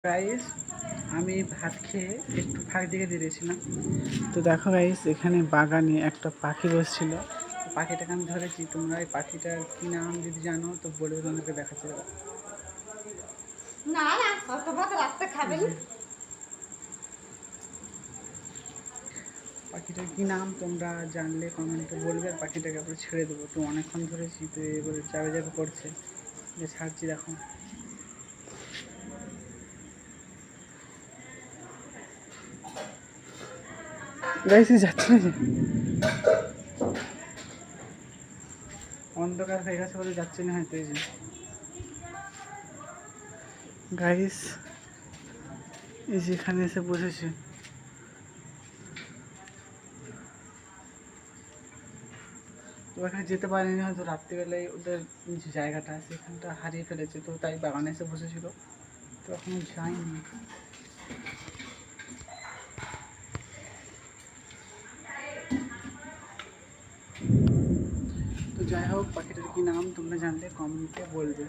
Guys, আমি ভাত খেয়ে একটু ফাঁক দিকে দিয়েছিলাম। তো দেখো গাইস, এখানে বাগানে একটা পাখি বসছিল। পাখিটাকে আমি ধরেছি। তোমরা এই পাখিটার কি নাম যদি জানো তো বলবে, তোমাদেরকে দেখাচ্ছি। না না, অত ভাত রাখতে খাবেন। পাখিটার কি নাম তোমরা জানলে কমেন্টে বলবে, আর পাখিটাকে আবার ছেড়ে দেবো। তো অনেকক্ষণ ধরেছি, তো এবারে চাপে চাপে করছে যে ছাড়ছি। দেখো গাইস, যাচ্ছে না যে, অন্ধকার হয়ে গেছে বলে যাচ্ছে না হয়তো। এই যে গাইস, এই যে এখানে এসে বসেছে। তো এখানে যেতে পারিনি, হয়তো রাত্রিবেলায় ওদের যে জায়গাটা সেখানটা হারিয়ে ফেলেছে, তো তাই বাগানে এসে বসেছিল। তো এখনো যাইনি। তো যাই হোক, পাখিটার কি নাম তোমরা জানলে কমেন্টে বলবে।